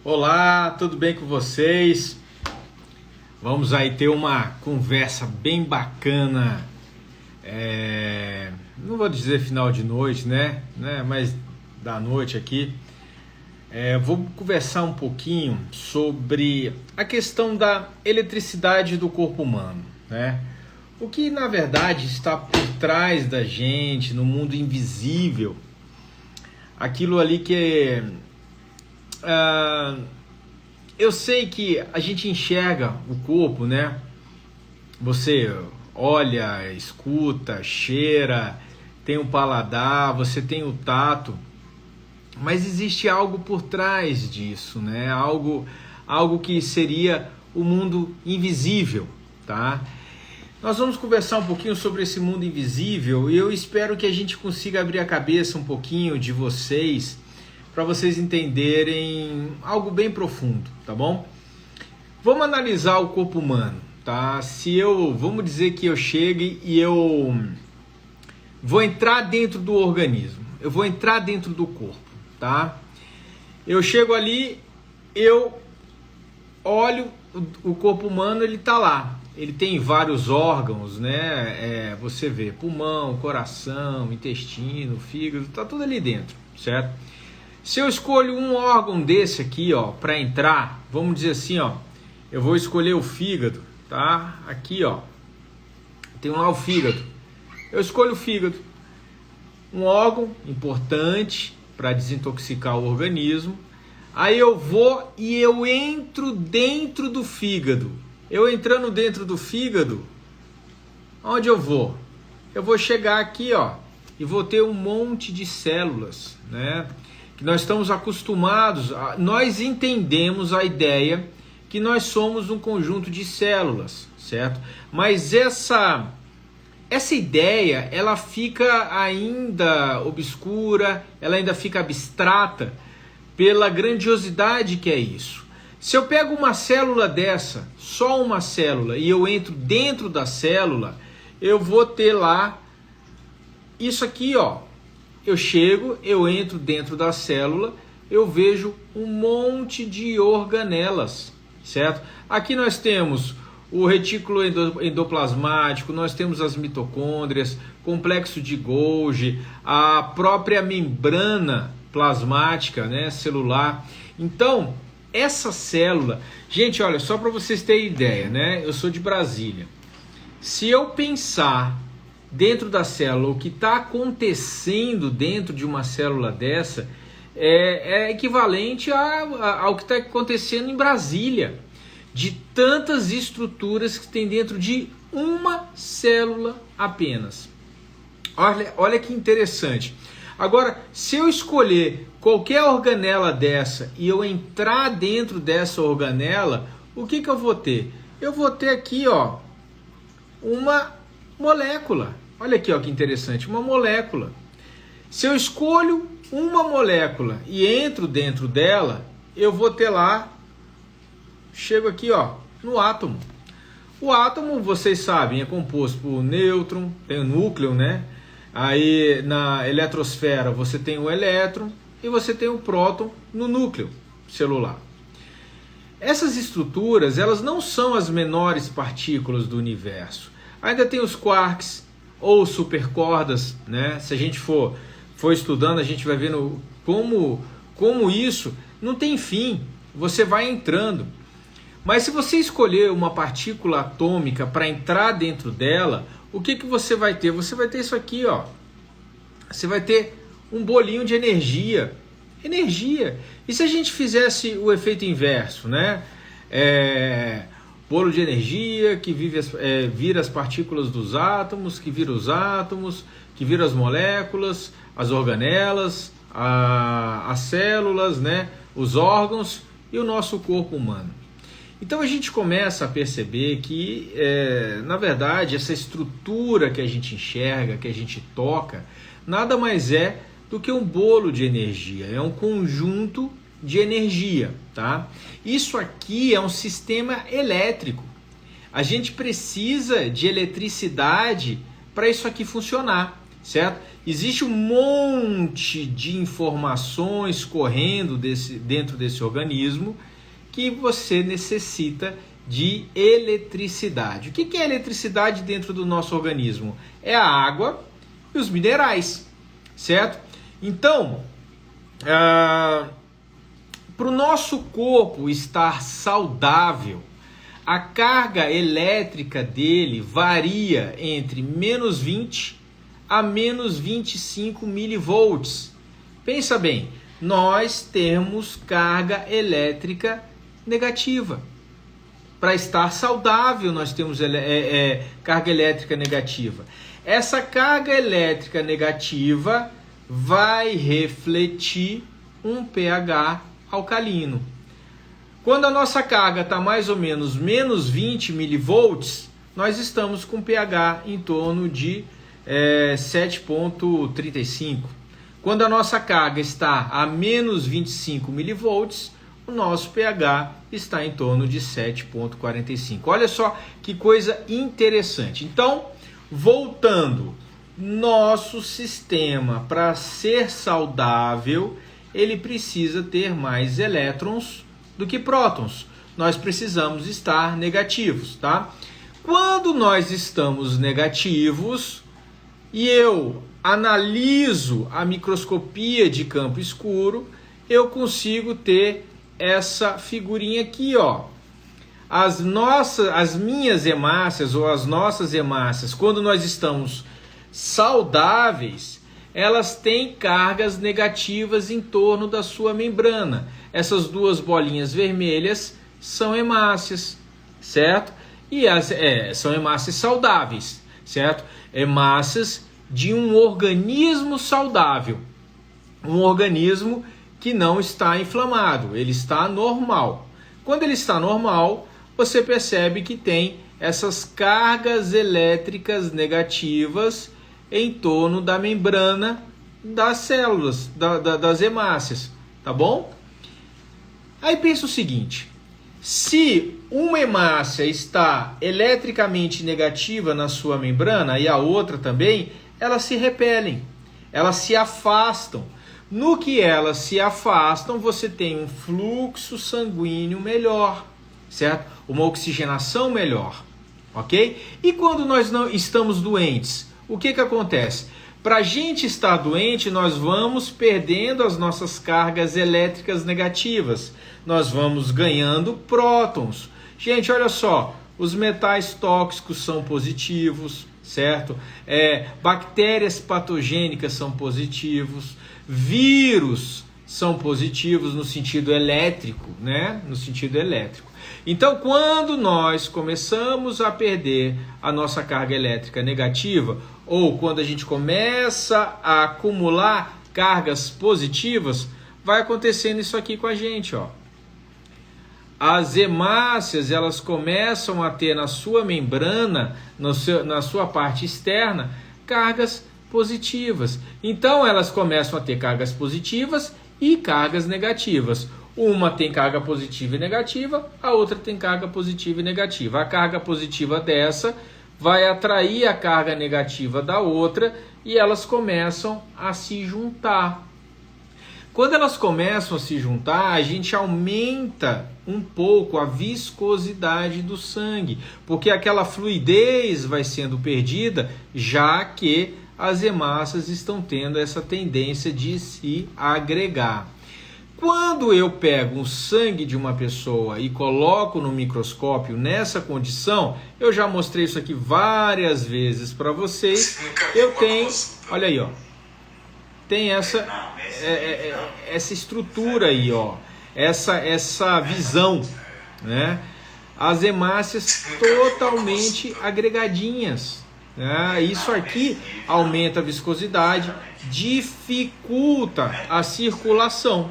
Olá, tudo bem com vocês? Vamos aí ter uma conversa bem bacana, não vou dizer final de noite, né? Mas da noite aqui. Vou conversar um pouquinho sobre a questão da eletricidade do corpo humano, né? O que na verdade está por trás da gente, no mundo invisível, aquilo ali que eu sei que a gente enxerga o corpo, né? Você olha, escuta, cheira, tem o paladar, você tem o tato, mas existe algo por trás disso, né? Algo que seria o mundo invisível, tá? Nós vamos conversar um pouquinho sobre esse mundo invisível e eu espero que a gente consiga abrir a cabeça um pouquinho de vocês, para vocês entenderem algo bem profundo, tá bom? Vamos analisar o corpo humano, tá? Vamos dizer que eu chegue e eu vou entrar dentro do organismo, eu vou entrar dentro do corpo, tá? Eu chego ali, eu olho o corpo humano, ele tá lá, ele tem vários órgãos, né? Você vê pulmão, coração, intestino, fígado, tá tudo ali dentro, certo? Se eu escolho um órgão desse aqui, ó, para entrar, vamos dizer assim, ó, eu vou escolher o fígado, tá? Aqui, ó, tem lá o fígado. Eu escolho o fígado, um órgão importante para desintoxicar o organismo. Aí eu vou e eu entro dentro do fígado. Eu entrando dentro do fígado, onde eu vou? Eu vou chegar aqui, ó, e vou ter um monte de células, né? Que nós estamos acostumados, nós entendemos a ideia que nós somos um conjunto de células, certo? Mas essa ideia, ela fica ainda obscura, ela ainda fica abstrata pela grandiosidade que é isso. Se eu pego uma célula dessa, só uma célula, e eu entro dentro da célula, eu vou ter lá isso aqui, ó. Eu chego, eu entro dentro da célula, eu vejo um monte de organelas, certo? Aqui nós temos o retículo endoplasmático, nós temos as mitocôndrias, complexo de Golgi, a própria membrana plasmática, né, celular. Então, essa célula, gente, olha, só para vocês terem ideia, né? Eu sou de Brasília. Se eu pensar dentro da célula, o que está acontecendo dentro de uma célula dessa é equivalente ao que está acontecendo em Brasília, de tantas estruturas que tem dentro de uma célula apenas. Olha que interessante. Agora, se eu escolher qualquer organela dessa e eu entrar dentro dessa organela, o que eu vou ter? Eu vou ter aqui, ó, uma molécula. Olha aqui, ó, que interessante, uma molécula. Se eu escolho uma molécula e entro dentro dela, eu vou ter lá, chego aqui, ó, no átomo. O átomo, vocês sabem, é composto por nêutron, tem o núcleo, né? Aí na eletrosfera você tem o elétron e você tem o próton no núcleo celular. Essas estruturas, elas não são as menores partículas do universo. Ainda tem os quarks ou supercordas, né? Se a gente for estudando, a gente vai vendo como isso não tem fim. Você vai entrando. Mas se você escolher uma partícula atômica para entrar dentro dela, o que você vai ter? Você vai ter isso aqui, ó. Você vai ter um bolinho de energia. Energia. E se a gente fizesse o efeito inverso, né? Bolo de energia que vira as partículas dos átomos, que vira os átomos, que vira as moléculas, as organelas, as células, né? Os órgãos e o nosso corpo humano. Então a gente começa a perceber que, na verdade, essa estrutura que a gente enxerga, que a gente toca, nada mais é do que um bolo de energia, é um conjunto de energia, tá? Isso aqui é um sistema elétrico. A gente precisa de eletricidade para isso aqui funcionar, certo? existe um monte de informações correndo dentro desse organismo que você necessita de eletricidade. O que é eletricidade dentro do nosso organismo? É a água e os minerais, certo? Então, para o nosso corpo estar saudável, a carga elétrica dele varia entre menos 20 a menos 25 milivolts. Pensa bem, nós temos carga elétrica negativa. Para estar saudável, nós temos carga elétrica negativa. Essa carga elétrica negativa vai refletir um pH alcalino. Quando a nossa carga está mais ou menos menos 20 milivolts, nós estamos com pH em torno de 7,35. Quando a nossa carga está a menos 25 milivolts, o nosso pH está em torno de 7,45. Olha só que coisa interessante. Então, voltando, nosso sistema, para ser saudável, ele precisa ter mais elétrons do que prótons. Nós precisamos estar negativos, tá? Quando nós estamos negativos e eu analiso a microscopia de campo escuro, eu consigo ter essa figurinha aqui, ó. As minhas hemácias ou as nossas hemácias, quando nós estamos saudáveis, elas têm cargas negativas em torno da sua membrana. Essas duas bolinhas vermelhas são hemácias, certo? E são hemácias saudáveis, certo? Hemácias de um organismo saudável, um organismo que não está inflamado, ele está normal. Quando ele está normal, você percebe que tem essas cargas elétricas negativas em torno da membrana das células, das hemácias, tá bom? Aí pensa o seguinte, se uma hemácia está eletricamente negativa na sua membrana e a outra também, elas se repelem, elas se afastam. No que elas se afastam, você tem um fluxo sanguíneo melhor, certo? Uma oxigenação melhor, ok? E quando nós não estamos doentes, o que acontece? Para a gente estar doente, nós vamos perdendo as nossas cargas elétricas negativas. Nós vamos ganhando prótons. Gente, olha só, os metais tóxicos são positivos, certo? Bactérias patogênicas são positivos. Vírus são positivos no sentido elétrico, né? No sentido elétrico. Então, quando nós começamos a perder a nossa carga elétrica negativa, ou quando a gente começa a acumular cargas positivas, vai acontecendo isso aqui com a gente, ó. As hemácias, elas começam a ter na sua membrana, na sua parte externa, cargas positivas. Então elas começam a ter cargas positivas e cargas negativas. Uma tem carga positiva e negativa, a outra tem carga positiva e negativa. A carga positiva dessa vai atrair a carga negativa da outra e elas começam a se juntar. Quando elas começam a se juntar, a gente aumenta um pouco a viscosidade do sangue, porque aquela fluidez vai sendo perdida, já que as hemácias estão tendo essa tendência de se agregar. Quando eu pego o sangue de uma pessoa e coloco no microscópio nessa condição, eu já mostrei isso aqui várias vezes para vocês, eu tenho, olha aí, ó, tem essa estrutura aí, ó, essa visão, né? As hemácias totalmente agregadinhas. Isso aqui aumenta a viscosidade, dificulta a circulação,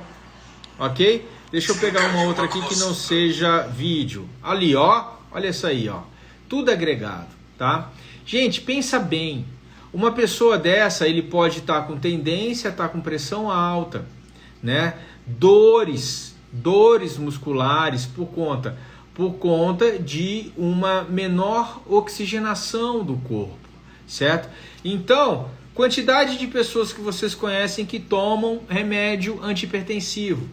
ok? Deixa eu pegar uma outra aqui que não seja vídeo. Ali, ó, olha essa aí, ó, tudo agregado, tá? Gente, pensa bem, uma pessoa dessa, ele pode estar com tendência a estar com pressão alta, né? Dores musculares por conta de uma menor oxigenação do corpo, certo? Então, Quantidade de pessoas que vocês conhecem que tomam remédio antihipertensivo.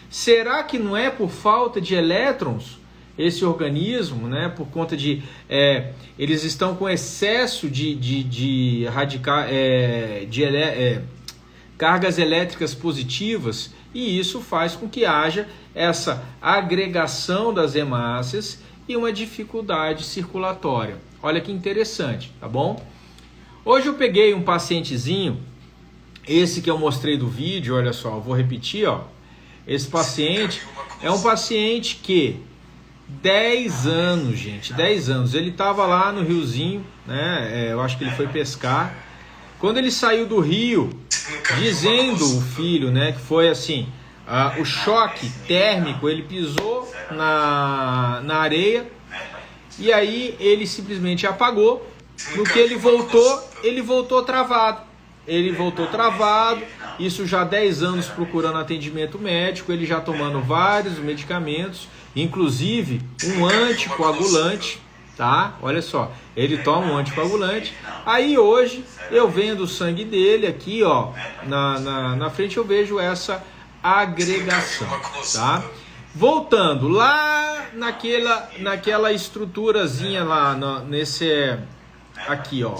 Será que não é por falta de elétrons esse organismo, né? Por conta de eles estão com excesso de cargas elétricas positivas, e isso faz com que haja essa agregação das hemácias e uma dificuldade circulatória. Olha que interessante, tá bom? Hoje eu peguei um pacientezinho, esse que eu mostrei do vídeo, olha só, eu vou repetir, ó. Esse paciente é um paciente que 10 anos, gente, 10 anos, ele estava lá no riozinho, né? Eu acho que ele foi pescar. Quando ele saiu do rio, dizendo o filho, né, que foi assim, o choque térmico, ele pisou na areia e aí ele simplesmente apagou. No que ele voltou travado. Ele voltou travado, isso já há 10 anos procurando atendimento médico, ele já tomando vários medicamentos, inclusive um anticoagulante, tá? Olha só, ele toma um anticoagulante. Aí hoje eu vendo o sangue dele aqui, ó, na frente eu vejo essa agregação, tá? Voltando lá naquela estruturazinha lá, aqui, ó.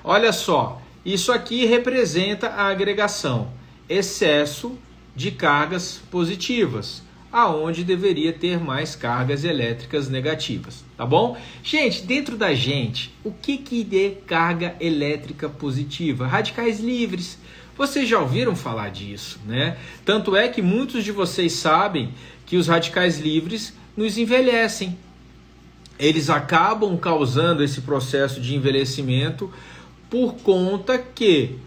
Olha só, isso aqui representa a agregação, excesso de cargas positivas, aonde deveria ter mais cargas elétricas negativas, tá bom? Gente, dentro da gente, o que é carga elétrica positiva? Radicais livres. Vocês já ouviram falar disso, né? Tanto é que muitos de vocês sabem que os radicais livres nos envelhecem. Eles acabam causando esse processo de envelhecimento por conta que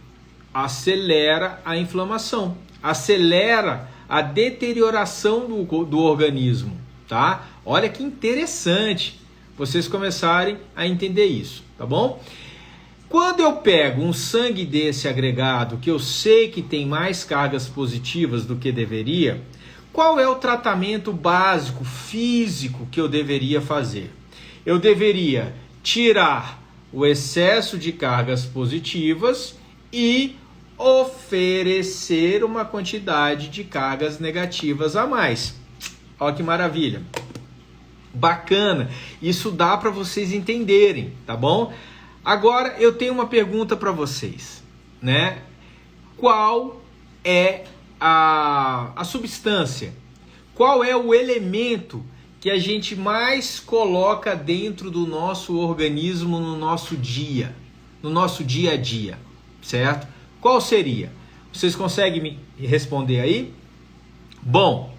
acelera a inflamação, acelera a deterioração do organismo, tá? Olha que interessante vocês começarem a entender isso, tá bom? Quando eu pego um sangue desse agregado, que eu sei que tem mais cargas positivas do que deveria, qual é o tratamento básico físico que eu deveria fazer? Eu deveria tirar o excesso de cargas positivas e oferecer uma quantidade de cargas negativas a mais. Olha que maravilha. Bacana. Isso dá para vocês entenderem, tá bom? Agora eu tenho uma pergunta para vocês, né? Qual é a substância? Qual é o elemento que a gente mais coloca dentro do nosso organismo no nosso dia a dia, certo? Qual seria? Vocês conseguem me responder aí? Bom,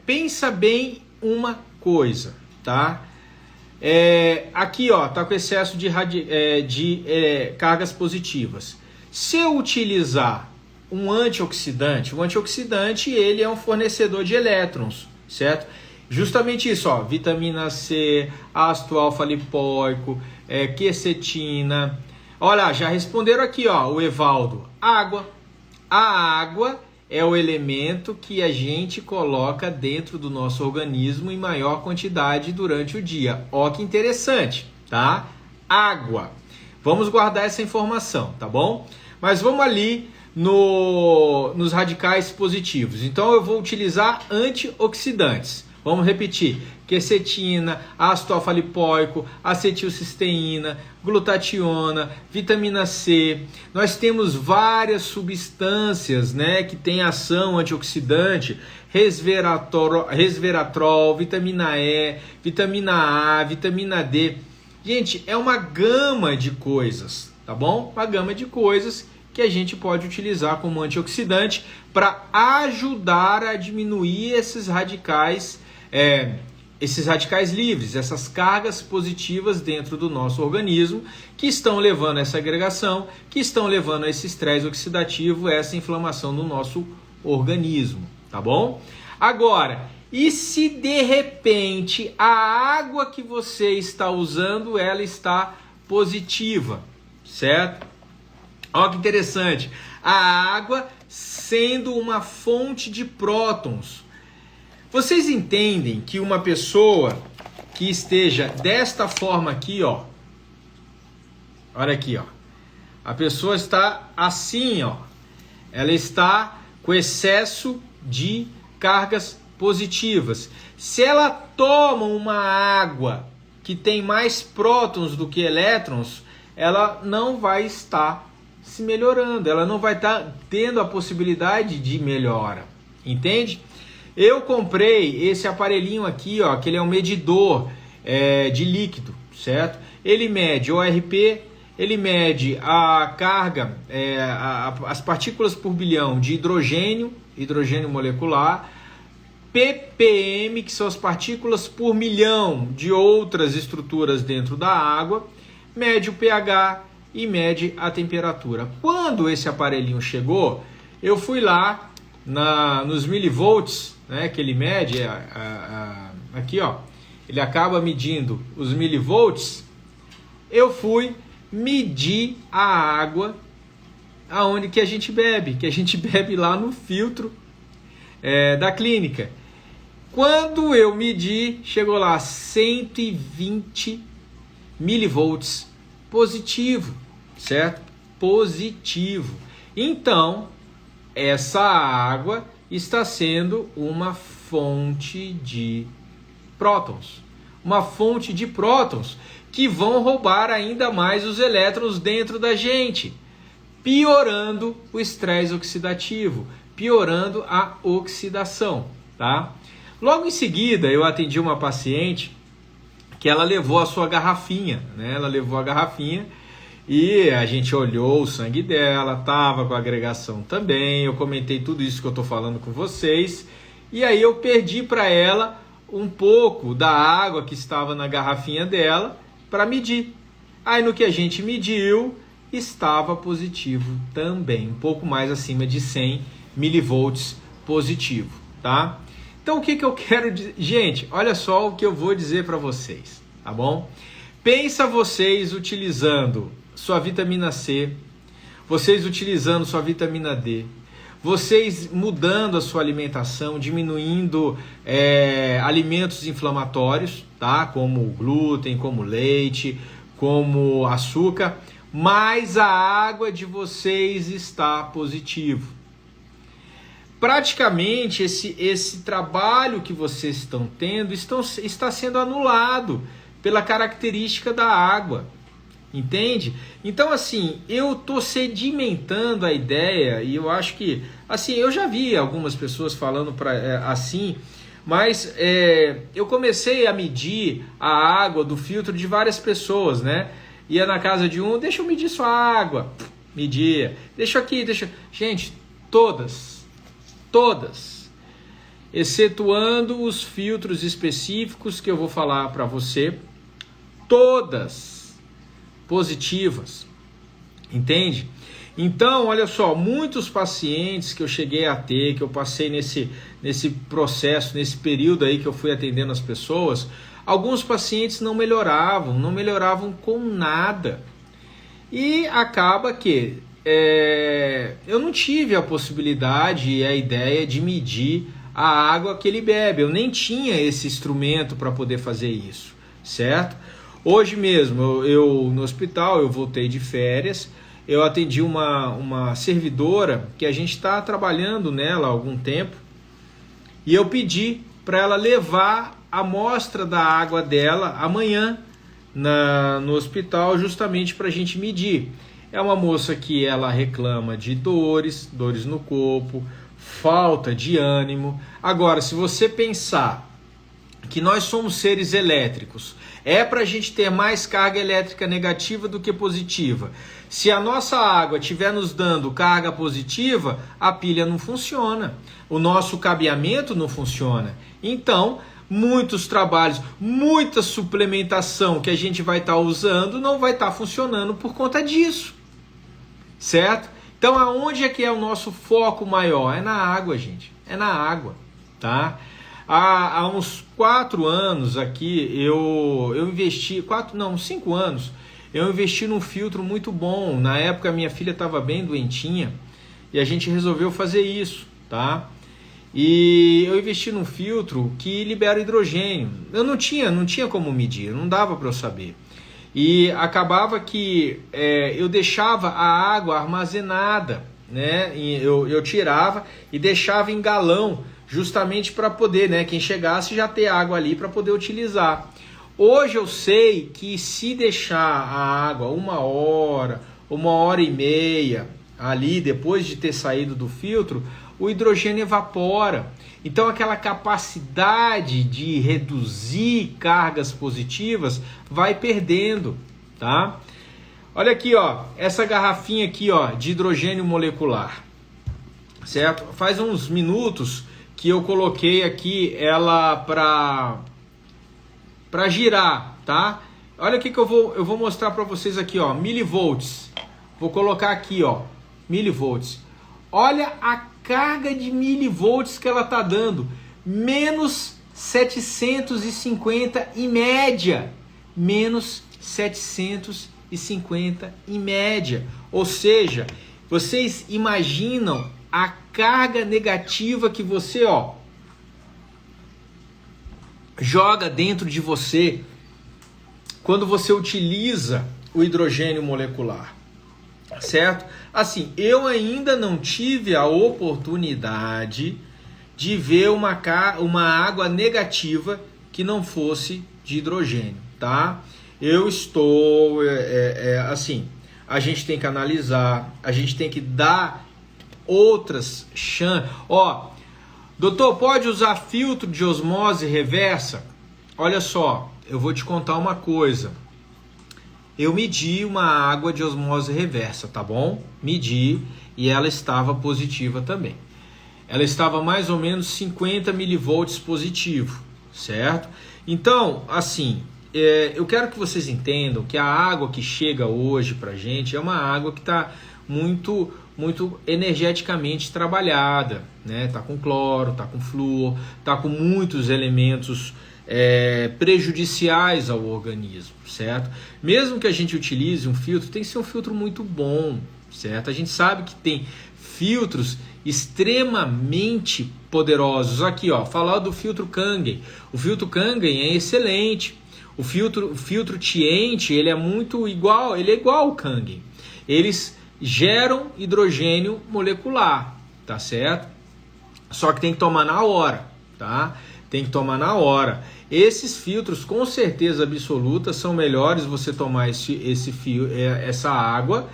pensa bem uma coisa, tá? Aqui, ó, tá com excesso de cargas positivas. Se eu utilizar um antioxidante, o antioxidante ele é um fornecedor de elétrons, certo? Justamente isso, ó, vitamina C, ácido alfa-lipoico, quercetina. Olha, já responderam aqui, ó, o Evaldo. Água. A água é o elemento que a gente coloca dentro do nosso organismo em maior quantidade durante o dia. Ó, que interessante, tá? Água. Vamos guardar essa informação, tá bom? Mas vamos ali nos radicais positivos. Então eu vou utilizar antioxidantes. Vamos repetir: quercetina, ácido alfa-lipoico, acetilcisteína, glutationa, vitamina C. Nós temos várias substâncias, né, que têm ação antioxidante: resveratrol, vitamina E, vitamina A, vitamina D. Gente, é uma gama de coisas, tá bom? Uma gama de coisas que a gente pode utilizar como antioxidante para ajudar a diminuir esses radicais livres, essas cargas positivas dentro do nosso organismo, que estão levando a essa agregação, que estão levando a esse estresse oxidativo, essa inflamação no nosso organismo, tá bom? Agora, e se de repente a água que você está usando, ela está positiva, certo? Olha que interessante, a água sendo uma fonte de prótons. Vocês entendem que uma pessoa que esteja desta forma aqui, ó, Olha aqui, ó. A pessoa está assim, ó. Ela está com excesso de cargas positivas. Se ela toma uma água que tem mais prótons do que elétrons, ela não vai estar se melhorando, ela não vai estar tendo a possibilidade de melhora, entende? Eu comprei esse aparelhinho aqui, ó, que ele é um medidor de líquido, certo? Ele mede ORP, ele mede a carga, as partículas por bilhão de hidrogênio molecular, ppm, que são as partículas por milhão de outras estruturas dentro da água, mede o pH e mede a temperatura. Quando esse aparelhinho chegou, eu fui lá nos milivolts, né, que ele mede, aqui, ó, ele acaba medindo os milivolts. Eu fui medir a água aonde que a gente bebe, lá no filtro da clínica. Quando eu medi, chegou lá 120 milivolts positivo, certo? Positivo. Então, essa água está sendo uma fonte de prótons. Uma fonte de prótons que vão roubar ainda mais os elétrons dentro da gente, piorando o estresse oxidativo, piorando a oxidação, tá? Logo em seguida, eu atendi uma paciente que ela levou a sua garrafinha, né? Ela levou a garrafinha e a gente olhou o sangue dela, tava com agregação também. Eu comentei tudo isso que eu tô falando com vocês. E aí eu perdi para ela um pouco da água que estava na garrafinha dela para medir. Aí no que a gente mediu, estava positivo também, um pouco mais acima de 100 milivolts positivo, tá? Então o que eu quero dizer? Gente, olha só o que eu vou dizer para vocês, tá bom? Pensa vocês utilizando sua vitamina C, vocês utilizando sua vitamina D, vocês mudando a sua alimentação, diminuindo alimentos inflamatórios, tá? Como glúten, como leite, como açúcar, mas a água de vocês está positivo. Praticamente esse trabalho que vocês estão tendo está sendo anulado pela característica da água, entende? Então assim, eu estou sedimentando a ideia e eu acho que, assim, eu já vi algumas pessoas falando assim, mas eu comecei a medir a água do filtro de várias pessoas, né? Ia na casa de um, deixa eu medir sua água, media, deixa aqui, gente, todas, excetuando os filtros específicos que eu vou falar para você, todas positivas, entende? Então, olha só, muitos pacientes que eu cheguei a ter, que eu passei nesse processo, nesse período aí que eu fui atendendo as pessoas, alguns pacientes não melhoravam com nada. E acaba que eu não tive a possibilidade e a ideia de medir a água que ele bebe. Eu nem tinha esse instrumento para poder fazer isso, certo? Hoje mesmo, eu no hospital, eu voltei de férias, eu atendi uma servidora que a gente está trabalhando nela há algum tempo e eu pedi para ela levar a amostra da água dela amanhã no hospital, justamente para a gente medir. É uma moça que ela reclama de dores no corpo, falta de ânimo. Agora, se você pensar que nós somos seres elétricos, é para a gente ter mais carga elétrica negativa do que positiva. Se a nossa água estiver nos dando carga positiva, a pilha não funciona, o nosso cabeamento não funciona. Então, muitos trabalhos, muita suplementação que a gente vai estar usando não vai estar funcionando por conta disso. Certo? Então, aonde é que é o nosso foco maior? É na água, gente. É na água, tá? Há uns 4 anos aqui, eu investi... 5 anos, eu investi num filtro muito bom. Na época, minha filha estava bem doentinha e a gente resolveu fazer isso, tá? E eu investi num filtro que libera hidrogênio. Eu não tinha como medir, não dava para eu saber. e acabava que eu deixava a água armazenada, né? Eu tirava e deixava em galão, justamente para poder, né, quem chegasse já ter água ali para poder utilizar. Hoje eu sei que se deixar a água 1 hora, 1 hora e meia ali depois de ter saído do filtro, o hidrogênio evapora. Então aquela capacidade de reduzir cargas positivas vai perdendo, tá? Olha aqui, ó, essa garrafinha aqui, ó, de hidrogênio molecular, certo? Faz uns minutos que eu coloquei aqui ela para girar, tá? Olha o que eu vou mostrar para vocês aqui, ó, milivolts. Vou colocar aqui, ó, milivolts. Olha a carga de milivolts que ela tá dando, menos 750 em média, menos 750 em média. Ou seja, vocês imaginam a carga negativa que você, ó, joga dentro de você quando você utiliza o hidrogênio molecular, certo? Assim, eu ainda não tive a oportunidade de ver uma água negativa que não fosse de hidrogênio, tá? Eu estou, assim, a gente tem que analisar, a gente tem que dar outras chances. Ó, doutor, pode usar filtro de osmose reversa? Olha só, eu vou te contar uma coisa. Eu medi uma água de osmose reversa, tá bom? Medi e ela estava positiva também. Ela estava mais ou menos 50 milivolts positivo, certo? Então, assim, eu quero que vocês entendam que a água que chega hoje pra gente é uma água que está muito energeticamente trabalhada, né? Tá com cloro, tá com flúor, tá com muitos elementos prejudiciais ao organismo, certo? Mesmo que a gente utilize um filtro, tem que ser um filtro muito bom, certo? A gente sabe que tem filtros extremamente poderosos. Aqui, ó, falar do filtro Kangen. O filtro Kangen é excelente. O filtro Tient, ele é muito igual, ele é igual ao Kangen. Eles geram hidrogênio molecular, tá certo? Só que tem que tomar na hora, tá? Tem que tomar na hora. Esses filtros, com certeza absoluta, são melhores você tomar essa água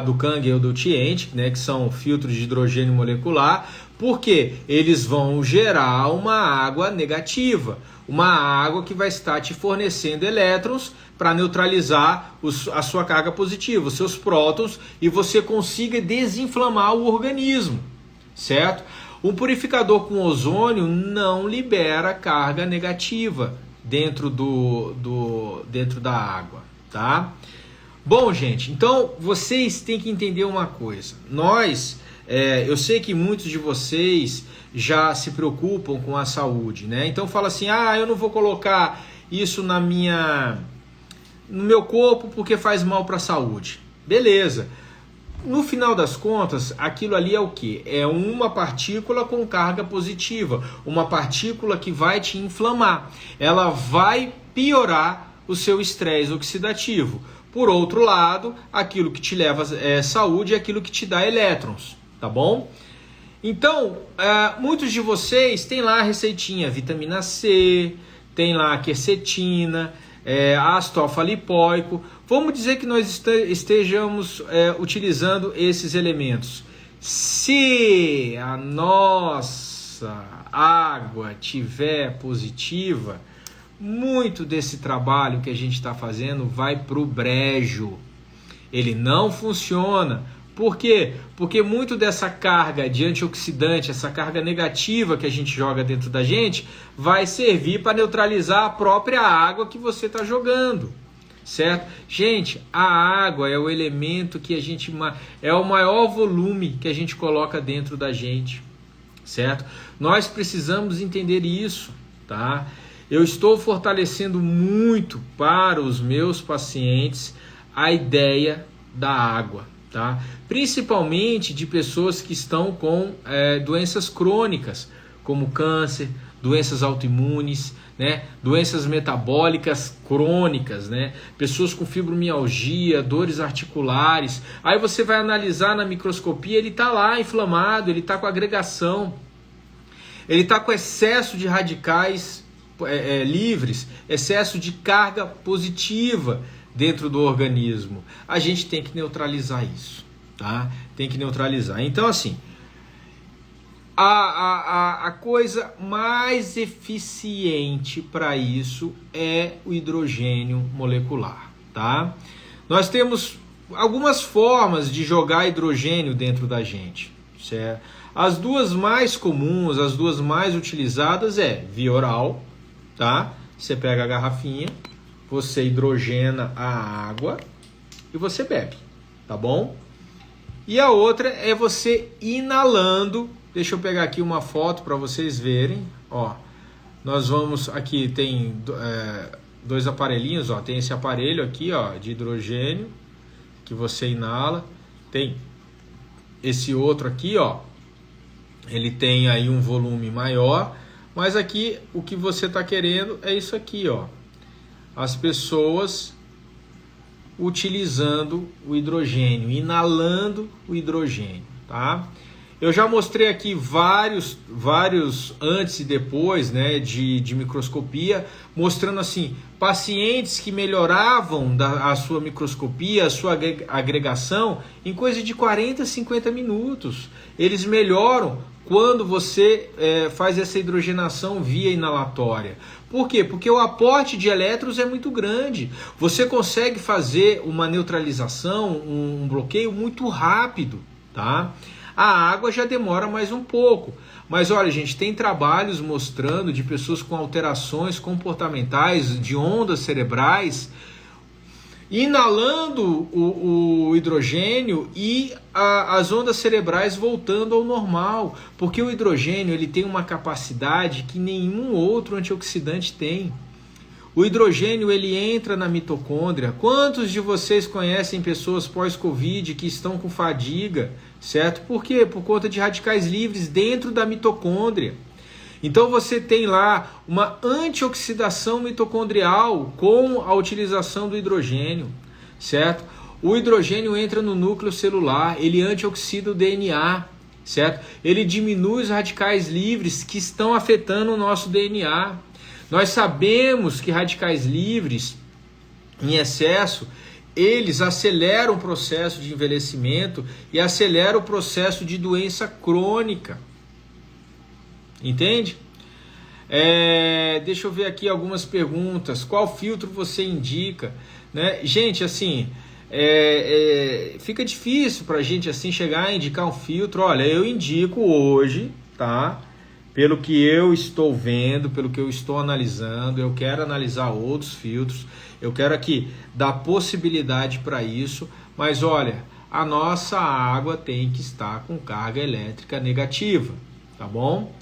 do Kangen ou do Tient, né, que são filtros de hidrogênio molecular, porque eles vão gerar uma água negativa, uma água que vai estar te fornecendo elétrons para neutralizar a sua carga positiva, os seus prótons, e você consiga desinflamar o organismo, certo? Um purificador com ozônio não libera carga negativa dentro da água, tá? Bom, gente, então vocês têm que entender uma coisa. Eu sei que muitos de vocês já se preocupam com a saúde, né? Então fala assim, eu não vou colocar isso no meu corpo porque faz mal para a saúde. Beleza. No final das contas, aquilo ali é o quê? É uma partícula com carga positiva, uma partícula que vai te inflamar. Ela vai piorar o seu estresse oxidativo. Por outro lado, aquilo que te leva saúde é aquilo que te dá elétrons, tá bom? Então, muitos de vocês têm lá a receitinha, vitamina C, tem lá a quercetina, ácido alfa-lipoico. Vamos dizer que nós estejamos utilizando esses elementos. Se a nossa água tiver positiva, muito desse trabalho que a gente está fazendo vai para o brejo. Ele não funciona. Por quê? Porque muito dessa carga de antioxidante, essa carga negativa que a gente joga dentro da gente, vai servir para neutralizar a própria água que você está jogando, certo? Gente, a água é o elemento que é o maior volume que a gente coloca dentro da gente, certo? Nós precisamos entender isso, tá? Eu estou fortalecendo muito para os meus pacientes a ideia da água, tá? Principalmente de pessoas que estão com doenças crônicas, como câncer, doenças autoimunes, né? Doenças metabólicas crônicas, né? Pessoas com fibromialgia, dores articulares. Aí você vai analisar na microscopia, ele está lá inflamado, ele está com agregação, ele está com excesso de radicais livres, excesso de carga positiva dentro do organismo. A gente tem que neutralizar isso, tá? Tem que neutralizar. Então, assim, a coisa mais eficiente para isso é o hidrogênio molecular, tá? Nós temos algumas formas de jogar hidrogênio dentro da gente, certo? As duas mais comuns, as duas mais utilizadas é via oral, tá? Você pega a garrafinha, você hidrogena a água e você bebe, tá bom? E a outra é você inalando. Deixa eu pegar aqui uma foto para vocês verem. Ó, nós vamos aqui, tem dois aparelhinhos, ó. Tem esse aparelho aqui, ó, de hidrogênio que você inala. Tem esse outro aqui, ó. Ele tem aí um volume maior, mas aqui o que você está querendo é isso aqui, ó. As pessoas utilizando o hidrogênio, inalando o hidrogênio, tá? Eu já mostrei aqui vários antes e depois, né, de microscopia, mostrando assim, pacientes que melhoravam a sua microscopia, a sua agregação, em coisa de 40, 50 minutos. Eles melhoram quando você faz essa hidrogenação via inalatória. Por quê? Porque o aporte de elétrons é muito grande. Você consegue fazer uma neutralização, um bloqueio muito rápido, tá? A água já demora mais um pouco. Mas olha, gente, tem trabalhos mostrando de pessoas com alterações comportamentais, de ondas cerebrais, inalando o hidrogênio e as ondas cerebrais voltando ao normal. Porque o hidrogênio ele tem uma capacidade que nenhum outro antioxidante tem. O hidrogênio ele entra na mitocôndria. Quantos de vocês conhecem pessoas pós-Covid que estão com fadiga, certo? Por quê? Por conta de radicais livres dentro da mitocôndria. Então você tem lá uma antioxidação mitocondrial com a utilização do hidrogênio, certo? O hidrogênio entra no núcleo celular, ele antioxida o DNA, certo? Ele diminui os radicais livres que estão afetando o nosso DNA. Nós sabemos que radicais livres em excesso, eles aceleram o processo de envelhecimento e aceleram o processo de doença crônica. Entende? Deixa eu ver aqui algumas perguntas. Qual filtro você indica? Né? Gente, assim, fica difícil para a gente assim, chegar a indicar um filtro. Olha, eu indico hoje, tá? Pelo que eu estou vendo, pelo que eu estou analisando, eu quero analisar outros filtros, eu quero aqui dar possibilidade para isso, mas olha, a nossa água tem que estar com carga elétrica negativa, tá bom?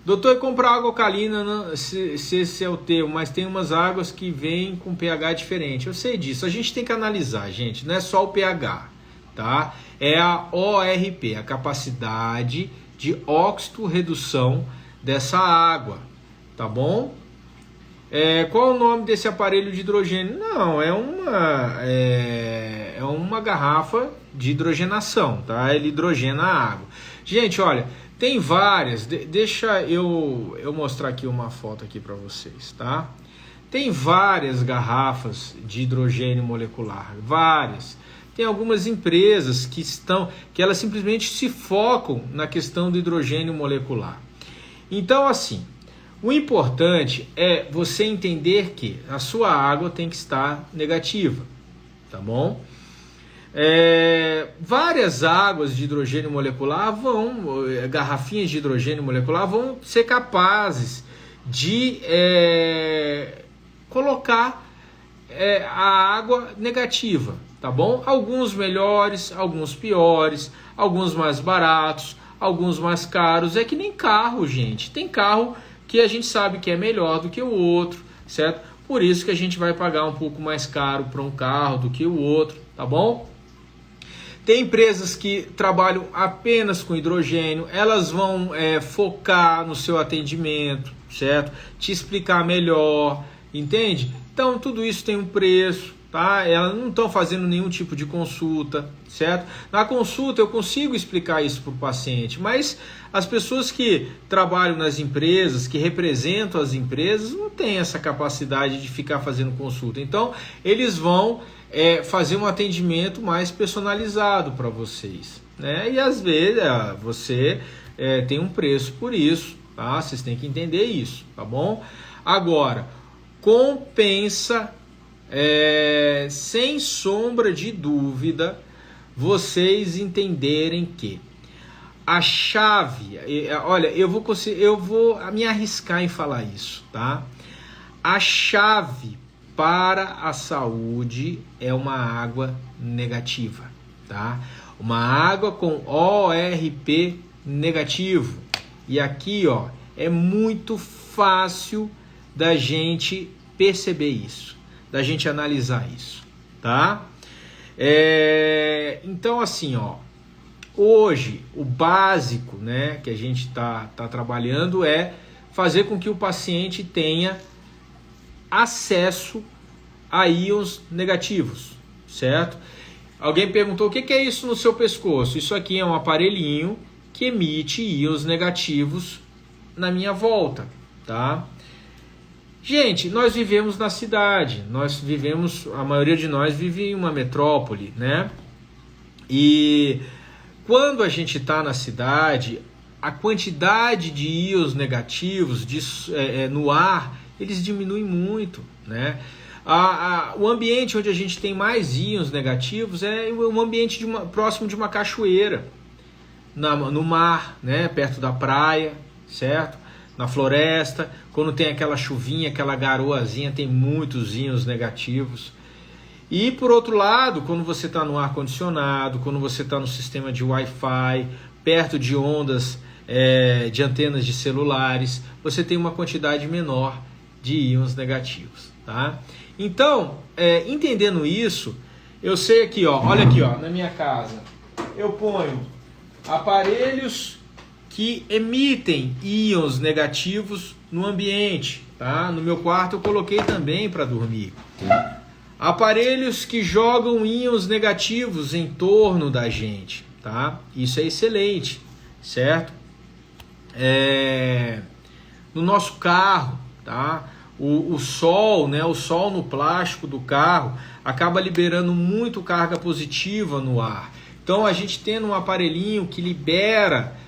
Doutor, comprar água alcalina, se esse é o termo, mas tem umas águas que vêm com pH diferente. Eu sei disso, a gente tem que analisar, gente, não é só o pH, tá? É a ORP, a capacidade de oxito-redução dessa água, tá bom? Qual é o nome desse aparelho de hidrogênio? Não, é uma garrafa de hidrogenação, tá? Ele hidrogena a água. Gente, olha, tem várias, deixa eu mostrar aqui uma foto aqui para vocês, tá? Tem várias garrafas de hidrogênio molecular, várias. Tem algumas empresas que elas simplesmente se focam na questão do hidrogênio molecular. Então, assim, o importante é você entender que a sua água tem que estar negativa, tá bom? Várias águas de hidrogênio molecular garrafinhas de hidrogênio molecular vão ser capazes de colocar a água negativa, tá bom? Alguns melhores, alguns piores, alguns mais baratos, alguns mais caros. É que nem carro, gente. Tem carro que a gente sabe que é melhor do que o outro, certo? Por isso que a gente vai pagar um pouco mais caro para um carro do que o outro, tá bom? Tem empresas que trabalham apenas com hidrogênio, elas vão focar no seu atendimento, certo? Te explicar melhor, entende? Então tudo isso tem um preço, tá? Elas não estão fazendo nenhum tipo de consulta, certo? Na consulta eu consigo explicar isso para o paciente, mas as pessoas que trabalham nas empresas, que representam as empresas, não têm essa capacidade de ficar fazendo consulta. Então eles vão fazer um atendimento mais personalizado para vocês, né? E às vezes você tem um preço por isso, tá? Vocês têm que entender isso, tá bom? Agora, compensa, sem sombra de dúvida, vocês entenderem que a chave, olha, eu vou me arriscar em falar isso, tá? A chave para a saúde é uma água negativa, tá? Uma água com ORP negativo. E aqui, ó, é muito fácil da gente perceber isso, da gente analisar isso, tá? Então, assim, ó, hoje o básico, né, que a gente tá trabalhando é fazer com que o paciente tenha acesso a íons negativos, certo? Alguém perguntou o que é isso no seu pescoço? Isso aqui é um aparelhinho que emite íons negativos na minha volta, tá? Gente, nós vivemos na cidade, a maioria de nós vive em uma metrópole, né? E quando a gente está na cidade, a quantidade de íons negativos no ar, eles diminuem muito, né? O ambiente onde a gente tem mais íons negativos é um ambiente próximo de uma cachoeira, no mar, né? Perto da praia, certo? Na floresta, quando tem aquela chuvinha, aquela garoazinha, tem muitos íons negativos. E por outro lado, quando você está no ar-condicionado, quando você está no sistema de Wi-Fi, perto de ondas de antenas de celulares, você tem uma quantidade menor de íons negativos, tá? Então, entendendo isso, eu sei aqui, ó, olha aqui, ó, na minha casa, eu ponho aparelhos que emitem íons negativos no ambiente, tá? No meu quarto eu coloquei também para dormir. Aparelhos que jogam íons negativos em torno da gente, tá? Isso é excelente, certo? No nosso carro, tá? O sol, né? O sol no plástico do carro acaba liberando muito carga positiva no ar. Então a gente tendo um aparelhinho que libera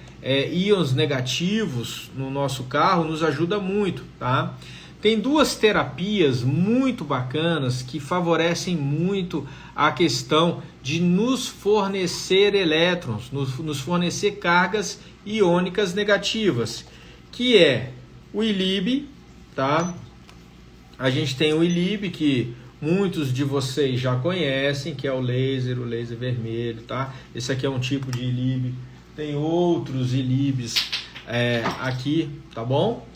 íons negativos no nosso carro nos ajuda muito, tá? Tem duas terapias muito bacanas que favorecem muito a questão de nos fornecer elétrons, nos fornecer cargas iônicas negativas, que é o ILIB, tá? A gente tem o ILIB, que muitos de vocês já conhecem, que é o laser vermelho, tá? Esse aqui é um tipo de ILIB. Tem outros ILIBs aqui, tá bom?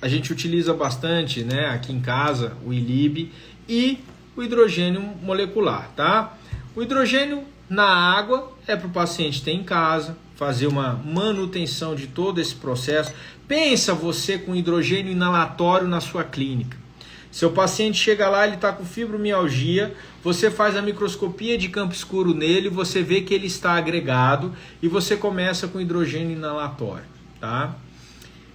A gente utiliza bastante, né, aqui em casa, o ILIB e o hidrogênio molecular, tá? O hidrogênio na água é para o paciente ter em casa, fazer uma manutenção de todo esse processo. Pensa você com hidrogênio inalatório na sua clínica. Seu paciente chega lá, ele está com fibromialgia, você faz a microscopia de campo escuro nele, você vê que ele está agregado e você começa com hidrogênio inalatório, tá?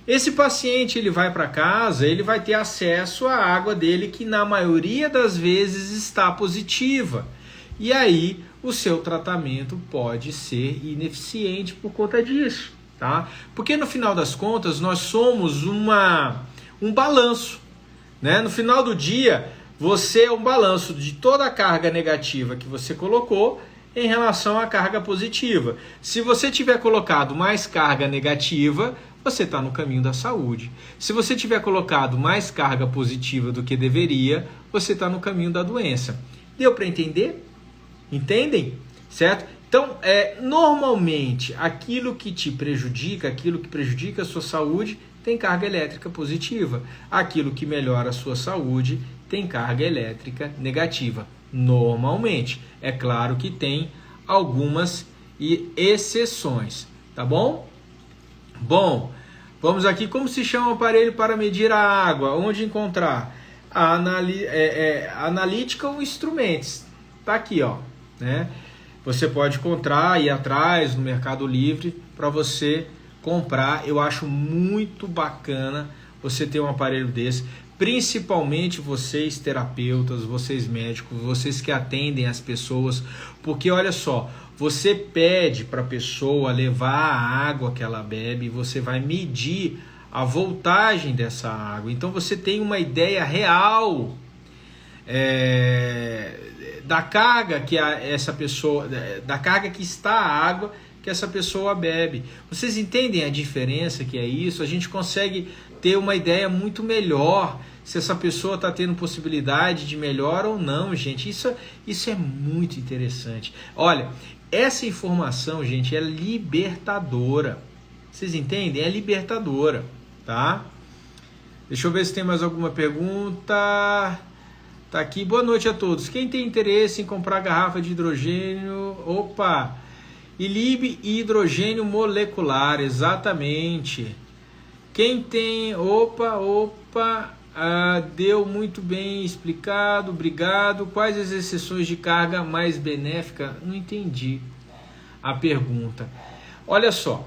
Esse paciente, ele vai para casa, ele vai ter acesso à água dele, que na maioria das vezes está positiva. E aí o seu tratamento pode ser ineficiente por conta disso, tá? Porque no final das contas nós somos um balanço, né? No final do dia, você é um balanço de toda a carga negativa que você colocou em relação à carga positiva. Se você tiver colocado mais carga negativa, você está no caminho da saúde. Se você tiver colocado mais carga positiva do que deveria, você está no caminho da doença. Deu para entender? Entendem? Certo? Então, normalmente, aquilo que te prejudica, aquilo que prejudica a sua saúde, tem carga elétrica positiva. Aquilo que melhora a sua saúde tem carga elétrica negativa. normalmente. É claro que tem algumas exceções, tá bom? Bom, vamos aqui. Como se chama o aparelho para medir a água? Onde encontrar? Analytical Instruments. Tá aqui, ó, né? Você pode encontrar, ir atrás no Mercado Livre para você comprar. Eu acho muito bacana você ter um aparelho desse, principalmente vocês terapeutas, vocês médicos, vocês que atendem as pessoas, porque olha só, você pede para a pessoa levar a água que ela bebe, você vai medir a voltagem dessa água, então você tem uma ideia real da carga que essa pessoa, da carga que está a água que essa pessoa bebe. Vocês entendem a diferença que é isso? A gente consegue ter uma ideia muito melhor se essa pessoa está tendo possibilidade de melhor ou não, gente. Isso é muito interessante. Olha, essa informação, gente, é libertadora. Vocês entendem? É libertadora, tá? Deixa eu ver se tem mais alguma pergunta. Tá aqui. Boa noite a todos. Quem tem interesse em comprar garrafa de hidrogênio? Opa! Ilib e hidrogênio molecular, exatamente. Quem tem... Opa! Deu muito bem explicado, obrigado. Quais as exceções de carga mais benéfica? Não entendi a pergunta. Olha só,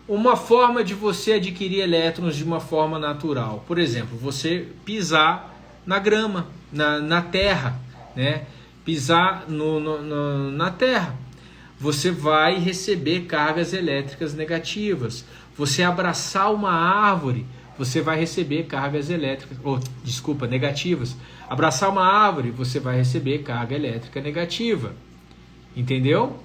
uma forma de você adquirir elétrons de uma forma natural. Por exemplo, você pisar na grama, na terra, né? Pisar na terra. Você vai receber cargas elétricas negativas. Você abraçar uma árvore, você vai receber cargas elétricas, negativas. Abraçar uma árvore, você vai receber carga elétrica negativa. Entendeu?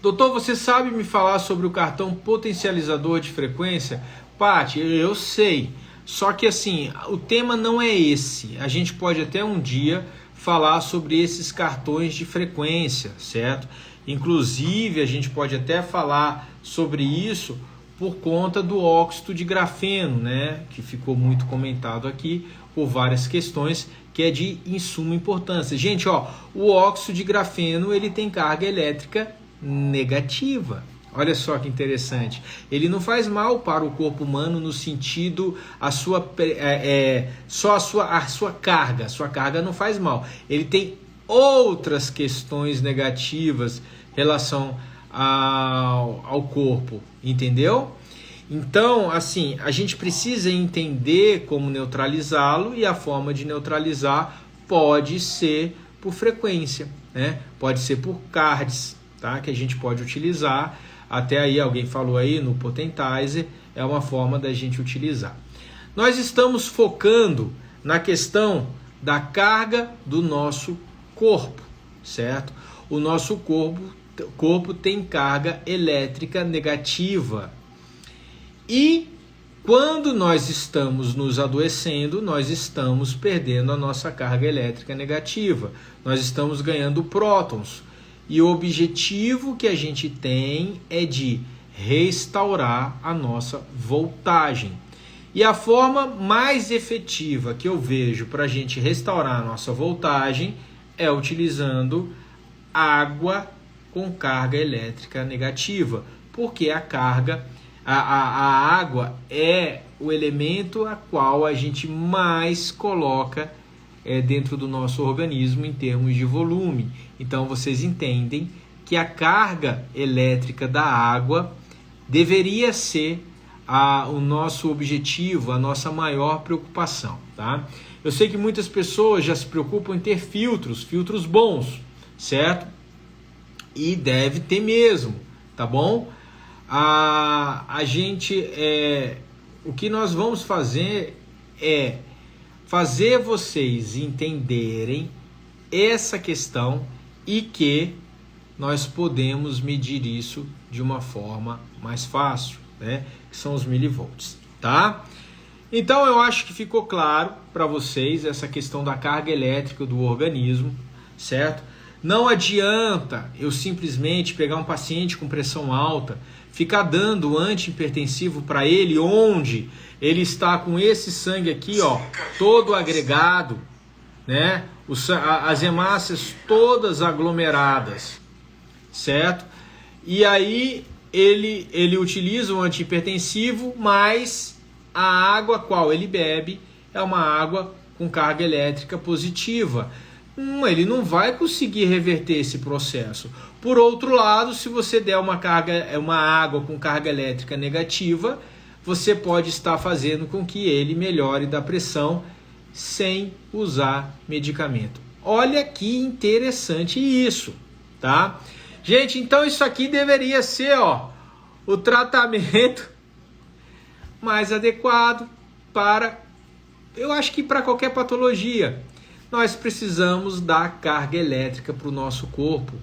Doutor, você sabe me falar sobre o cartão potencializador de frequência? Paty, eu sei. Só que assim, o tema não é esse. A gente pode até um dia falar sobre esses cartões de frequência, certo? Inclusive, a gente pode até falar sobre isso por conta do óxido de grafeno, né? Que ficou muito comentado aqui por várias questões, que é de suma importância. Gente, ó, o óxido de grafeno, ele tem carga elétrica negativa. Olha só que interessante. Ele não faz mal para o corpo humano no sentido só a sua carga. A sua carga não faz mal. Ele tem outras questões negativas em relação ao corpo, entendeu? Então, assim, a gente precisa entender como neutralizá-lo, e a forma de neutralizar pode ser por frequência, né? Pode ser por cards, tá? Que a gente pode utilizar. Até aí, alguém falou aí no Potentizer, é uma forma da gente utilizar. Nós estamos focando na questão da carga do nosso corpo, certo? O nosso corpo tem carga elétrica negativa. E quando nós estamos nos adoecendo, nós estamos perdendo a nossa carga elétrica negativa. Nós estamos ganhando prótons. E o objetivo que a gente tem é de restaurar a nossa voltagem. E a forma mais efetiva que eu vejo para a gente restaurar a nossa voltagem é utilizando água com carga elétrica negativa. Porque a água é o elemento a qual a gente mais coloca dentro do nosso organismo em termos de volume. Então vocês entendem que a carga elétrica da água deveria ser o nosso objetivo, a nossa maior preocupação, tá? Eu sei que muitas pessoas já se preocupam em ter filtros bons, certo? E deve ter mesmo, tá bom? O que nós vamos fazer é fazer vocês entenderem essa questão e que nós podemos medir isso de uma forma mais fácil, né? Que são os milivolts, tá? Então eu acho que ficou claro para vocês essa questão da carga elétrica do organismo, certo? Não adianta eu simplesmente pegar um paciente com pressão alta, ficar dando antihipertensivo para ele, onde ele está com esse sangue aqui, ó, todo agregado, né? As hemácias todas aglomeradas, certo? E aí ele utiliza um antihipertensivo, mas a água qual ele bebe é uma água com carga elétrica positiva. Ele não vai conseguir reverter esse processo. Por outro lado, se você der uma água com carga elétrica negativa, você pode estar fazendo com que ele melhore da pressão sem usar medicamento. Olha que interessante isso, tá? Gente, então isso aqui deveria ser, o tratamento mais adequado para, eu acho que para qualquer patologia. Nós precisamos dar carga elétrica para o nosso corpo.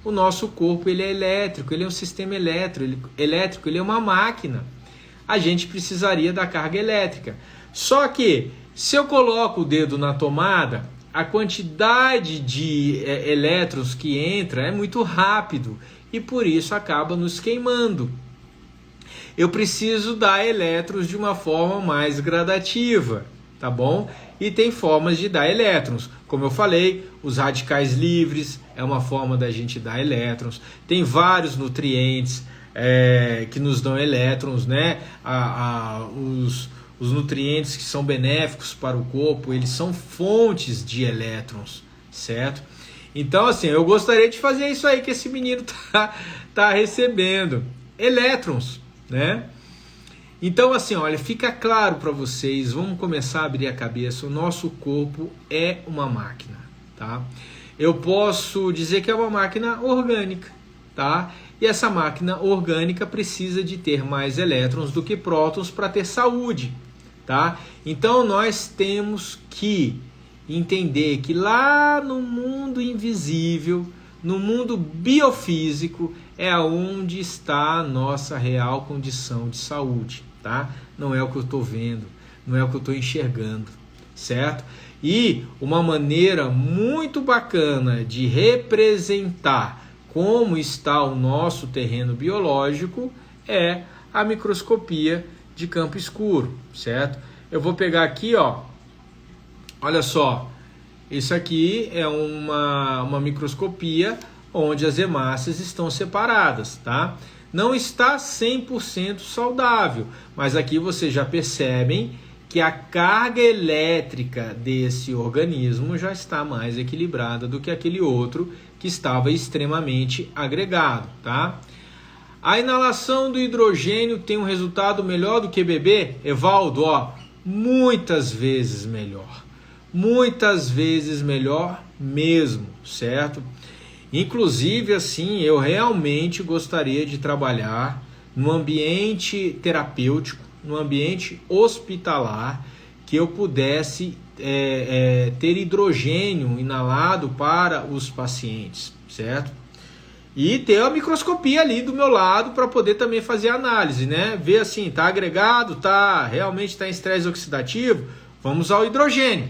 O nosso corpo ele é elétrico, ele é um sistema elétrico, ele é uma máquina. A gente precisaria da carga elétrica. Só que se eu coloco o dedo na tomada, a quantidade de elétrons que entra é muito rápido e por isso acaba nos queimando. Eu preciso dar elétrons de uma forma mais gradativa, tá bom? E tem formas de dar elétrons. Como eu falei, os radicais livres é uma forma da gente dar elétrons. Tem vários nutrientes que nos dão elétrons, né? Os nutrientes que são benéficos para o corpo, eles são fontes de elétrons, certo? Então, assim, eu gostaria de fazer isso aí que esse menino tá recebendo, elétrons, né? Então, assim, olha, fica claro para vocês, vamos começar a abrir a cabeça, o nosso corpo é uma máquina, tá? Eu posso dizer que é uma máquina orgânica, tá? E essa máquina orgânica precisa de ter mais elétrons do que prótons para ter saúde, tá? Então nós temos que entender que lá no mundo invisível, no mundo biofísico, é onde está a nossa real condição de saúde, tá? Não é o que eu estou vendo, não é o que eu estou enxergando, certo? E uma maneira muito bacana de representar como está o nosso terreno biológico é a microscopia de campo escuro, certo? Eu vou pegar aqui, olha só, isso aqui é uma microscopia onde as hemácias estão separadas, tá? Não está 100% saudável, mas aqui vocês já percebem que a carga elétrica desse organismo já está mais equilibrada do que aquele outro que estava extremamente agregado, tá? A inalação do hidrogênio tem um resultado melhor do que beber? Evaldo, muitas vezes melhor. Muitas vezes melhor mesmo, certo? Inclusive, assim, eu realmente gostaria de trabalhar no ambiente terapêutico, no ambiente hospitalar, que eu pudesse ter hidrogênio inalado para os pacientes, certo? E ter a microscopia ali do meu lado para poder também fazer análise, né? Ver assim, tá agregado, realmente está em estresse oxidativo, vamos ao hidrogênio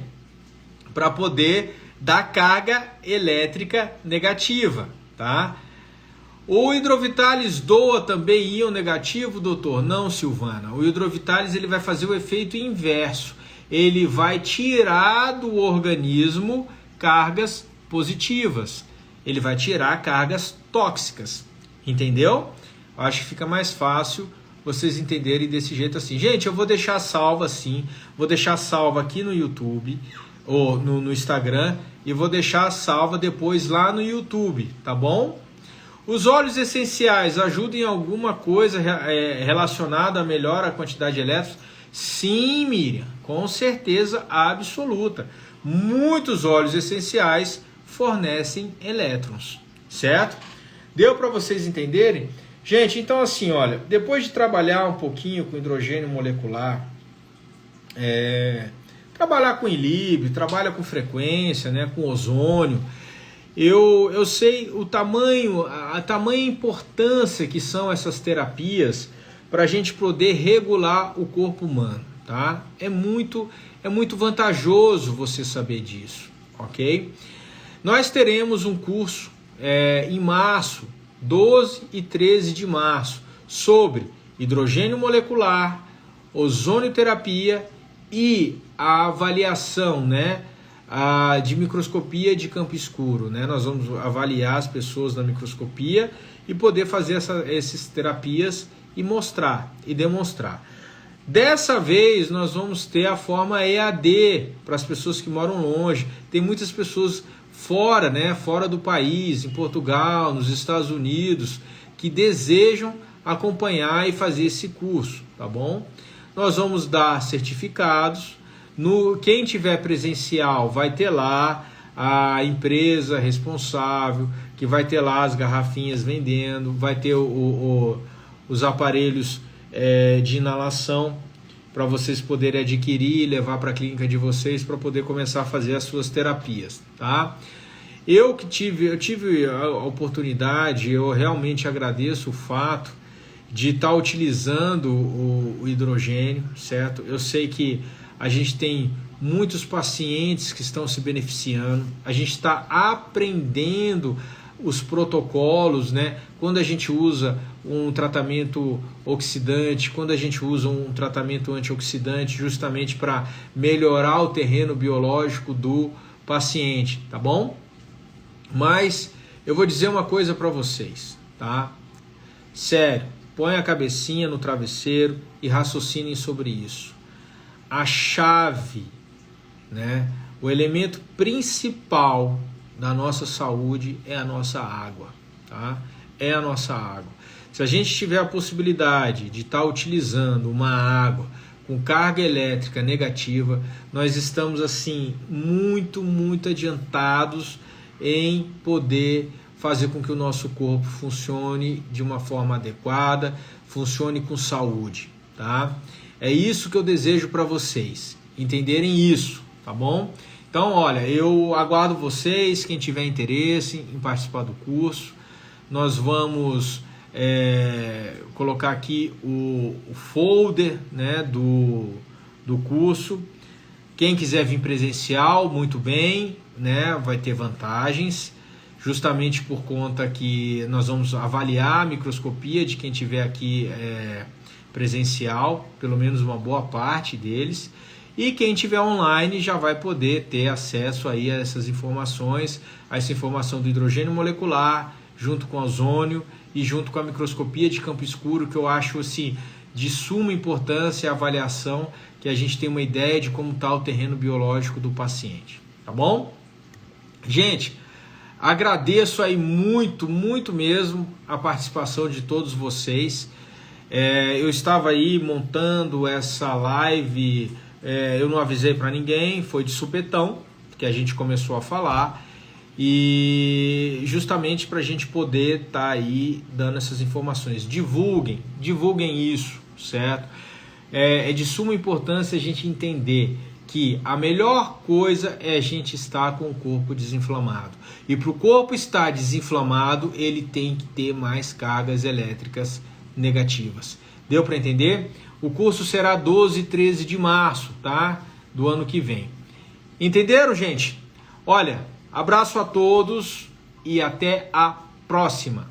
para poder dar carga elétrica negativa, tá? O hidrovitalis doa também íon negativo, doutor? Não, Silvana. O hidrovitalis ele vai fazer o efeito inverso. Ele vai tirar do organismo cargas positivas. Ele vai tirar cargas tóxicas. Entendeu? Acho que fica mais fácil vocês entenderem desse jeito assim. Gente, eu vou deixar salva assim. Vou deixar salva aqui no YouTube ou no Instagram. E vou deixar salva depois lá no YouTube. Tá bom? Os óleos essenciais ajudam em alguma coisa relacionada a melhor a quantidade de elétrons? Sim, Miriam, com certeza absoluta. Muitos óleos essenciais fornecem elétrons, certo? Deu para vocês entenderem? Gente, então assim, olha, depois de trabalhar um pouquinho com hidrogênio molecular, trabalhar com ilíbio, trabalha com frequência, né, com ozônio, eu sei o a tamanha importância que são essas terapias para a gente poder regular o corpo humano, tá? É muito vantajoso você saber disso, ok? Nós teremos um curso em março, 12 e 13 de março, sobre hidrogênio molecular, ozonioterapia e a avaliação, né, de microscopia de campo escuro, né? Nós vamos avaliar as pessoas na microscopia e poder fazer essas terapias e mostrar e demonstrar. Dessa vez nós vamos ter a forma EAD para as pessoas que moram longe. Tem muitas pessoas fora, né? Fora do país, em Portugal, nos Estados Unidos, que desejam acompanhar e fazer esse curso, tá bom? Nós vamos dar certificados. Quem tiver presencial vai ter lá a empresa responsável, que vai ter lá as garrafinhas vendendo, vai ter os aparelhos de inalação para vocês poderem adquirir e levar para a clínica de vocês para poder começar a fazer as suas terapias, tá? Eu tive a oportunidade, eu realmente agradeço o fato de estar utilizando o hidrogênio, certo? Eu sei que a gente tem muitos pacientes que estão se beneficiando, a gente está aprendendo os protocolos, né? Quando a gente usa um tratamento oxidante, quando a gente usa um tratamento antioxidante, justamente para melhorar o terreno biológico do paciente, tá bom? Mas eu vou dizer uma coisa para vocês, tá? Sério, põe a cabecinha no travesseiro e raciocinem sobre isso. A chave, né? O elemento principal da nossa saúde é a nossa água, tá? É a nossa água. Se a gente tiver a possibilidade de estar utilizando uma água com carga elétrica negativa, nós estamos assim muito adiantados em poder fazer com que o nosso corpo funcione de uma forma adequada, funcione com saúde, tá? É isso que eu desejo para vocês, entenderem isso, tá bom? Então, olha, eu aguardo vocês, quem tiver interesse em participar do curso. Nós vamos colocar aqui o folder, né, do curso. Quem quiser vir presencial, muito bem, né, vai ter vantagens, justamente por conta que nós vamos avaliar a microscopia de quem tiver aqui presencial, pelo menos uma boa parte deles. E quem tiver online já vai poder ter acesso aí a essas informações, a essa informação do hidrogênio molecular, junto com o ozônio e junto com a microscopia de campo escuro, que eu acho assim, de suma importância a avaliação, que a gente tem uma ideia de como está o terreno biológico do paciente, tá bom? Gente, agradeço aí muito mesmo a participação de todos vocês. Eu estava aí montando essa live, eu não avisei para ninguém, foi de supetão que a gente começou a falar, e justamente para a gente poder estar aí dando essas informações. Divulguem isso, certo? É de suma importância a gente entender que a melhor coisa é a gente estar com o corpo desinflamado. E para o corpo estar desinflamado, ele tem que ter mais cargas elétricas negativas. Deu para entender? O curso será 12 e 13 de março, tá? Do ano que vem. Entenderam, gente? Olha, abraço a todos e até a próxima.